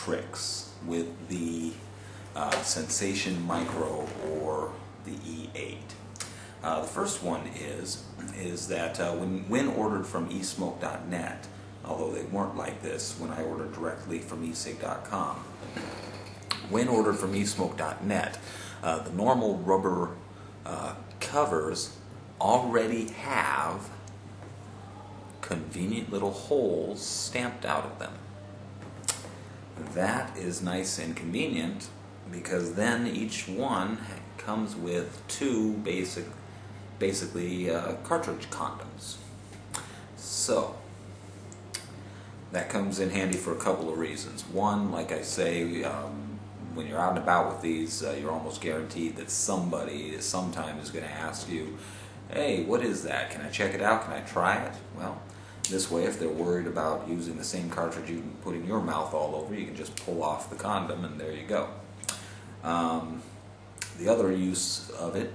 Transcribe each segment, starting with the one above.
tricks with the Sensation Micro or the E-8. The first one is that when ordered from esmoke.net, although they weren't like this when I ordered directly from e-cig.com, when ordered from esmoke.net, the normal rubber covers already have convenient little holes stamped out of them. That is nice and convenient because then each one comes with two basically cartridge condoms. So that comes in handy for a couple of reasons. One, like I say, when you're out and about with these, you're almost guaranteed that somebody sometime is going to ask you, hey, what is that? Can I check it out? Can I try it? Well, this way, if they're worried about using the same cartridge you can put in your mouth all over, you can just pull off the condom and there you go. The other use of it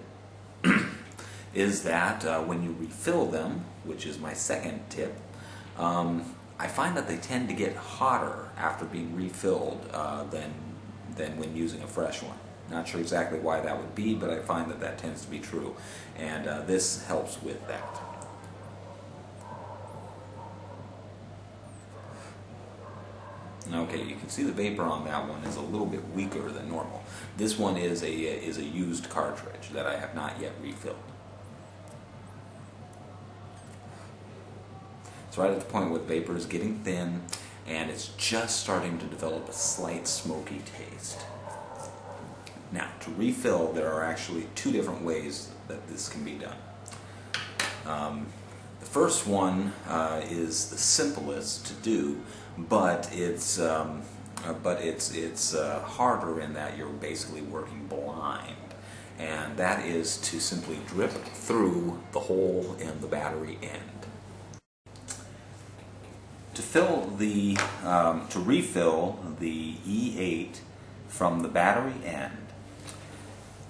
is that when you refill them, which is my second tip, I find that they tend to get hotter after being refilled than when using a fresh one. Not sure exactly why that would be, but I find that that tends to be true, and this helps with that. Okay, you can see the vapor on that one is a little bit weaker than normal. This one is a used cartridge that I have not yet refilled. It's right at the point where the vapor is getting thin and it's just starting to develop a slight smoky taste. Now, to refill, there are actually two different ways that this can be done. The first one is the simplest to do, but it's harder in that you're basically working blind, and that is to simply drip through the hole in the battery end. To refill the E-8 from the battery end,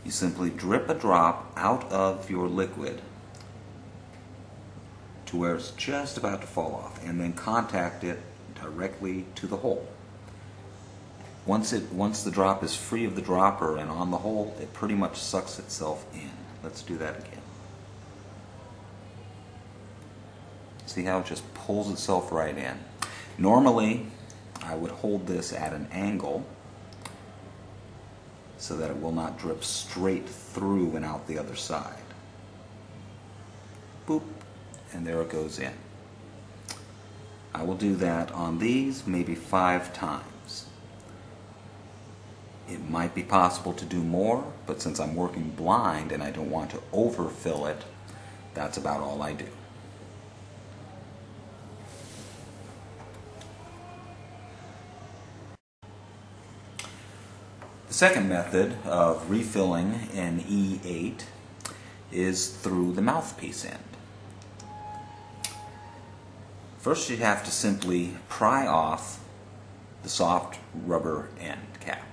you simply drip a drop out of your liquid to where it's just about to fall off, and then contact it directly to the hole. Once the drop is free of the dropper and on the hole, it pretty much sucks itself in. Let's do that again. See how it just pulls itself right in? Normally, I would hold this at an angle so that it will not drip straight through and out the other side. Boop, and there it goes in. I will do that on these maybe 5 times. It might be possible to do more, but since I'm working blind and I don't want to overfill it, that's about all I do. The second method of refilling an E-8 is through the mouthpiece end. First, you have to simply pry off the soft rubber end cap.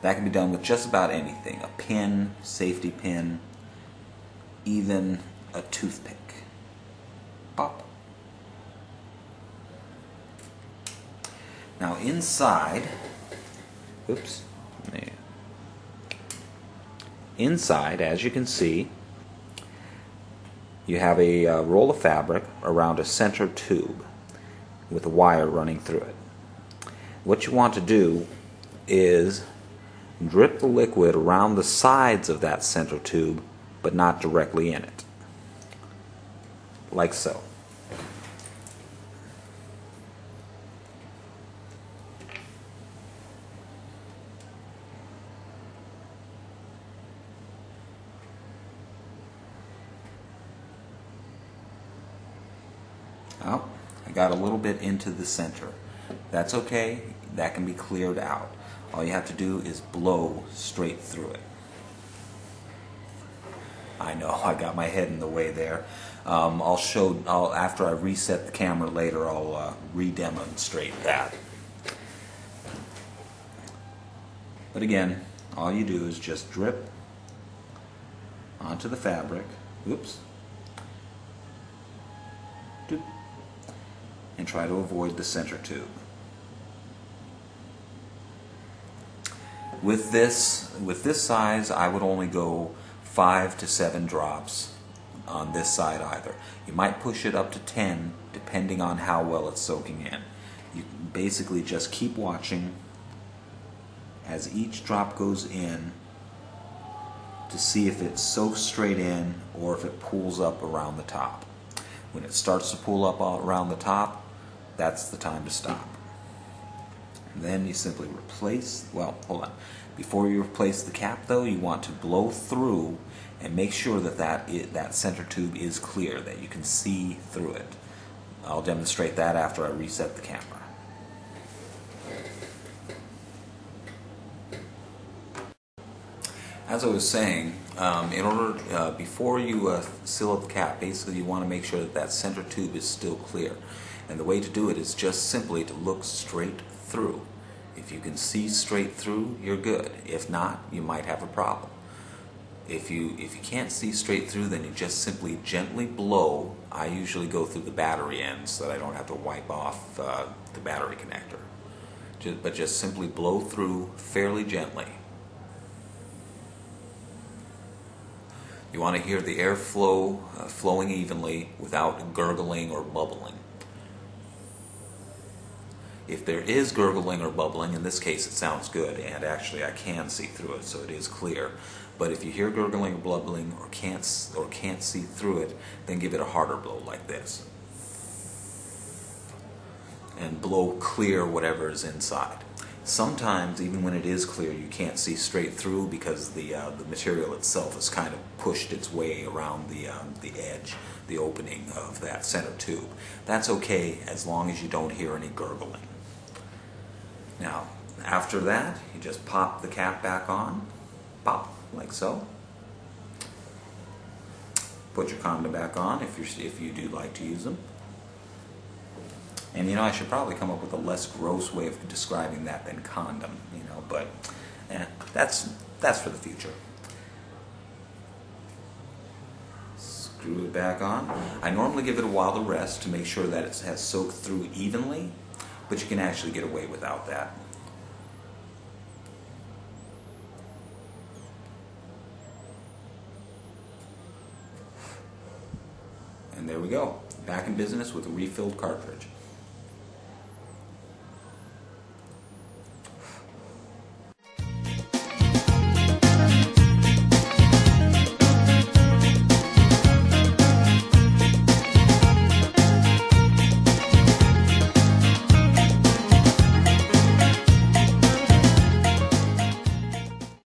That can be done with just about anything: a pin, safety pin, even a toothpick. Pop. Now inside, inside, as you can see, you have a roll of fabric around a center tube with a wire running through it. What you want to do is drip the liquid around the sides of that center tube, but not directly in it, like so. Oh, I got a little bit into the center. That's okay, that can be cleared out. All you have to do is blow straight through it. I know, I got my head in the way there. After I reset the camera later, I'll re-demonstrate that. But again, all you do is just drip onto the fabric. Oops. Doop. And try to avoid the center tube. With this size, I would only go 5 to 7 drops on this side either. You might push it up to 10 depending on how well it's soaking in. You basically just keep watching as each drop goes in to see if it soaks straight in or if it pools up around the top. When it starts to pool up all around the top, that's the time to stop. And then you simply replace, well, hold on. Before you replace the cap though, you want to blow through and make sure that that center tube is clear, that you can see through it. I'll demonstrate that after I reset the camera. As I was saying, before you seal up the cap, basically you want to make sure that that center tube is still clear. And the way to do it is just simply to look straight through. If you can see straight through, you're good. If not, you might have a problem. If you can't see straight through, then you just simply gently blow. I usually go through the battery end so that I don't have to wipe off the battery connector. But just simply blow through fairly gently. You want to hear the air flow flowing evenly without gurgling or bubbling. If there is gurgling or bubbling, in this case it sounds good, and actually I can see through it, so it is clear. But if you hear gurgling or bubbling or can't see through it, then give it a harder blow like this. And blow clear whatever is inside. Sometimes, even when it is clear, you can't see straight through because the material itself has kind of pushed its way around the edge, the opening of that center tube. That's okay as long as you don't hear any gurgling. Now, after that, you just pop the cap back on, pop, like so. Put your condom back on if you do like to use them. And I should probably come up with a less gross way of describing that than condom, but that's for the future. Screw it back on. I normally give it a while to rest to make sure that it has soaked through evenly, but you can actually get away without that. And there we go, back in business with a refilled cartridge.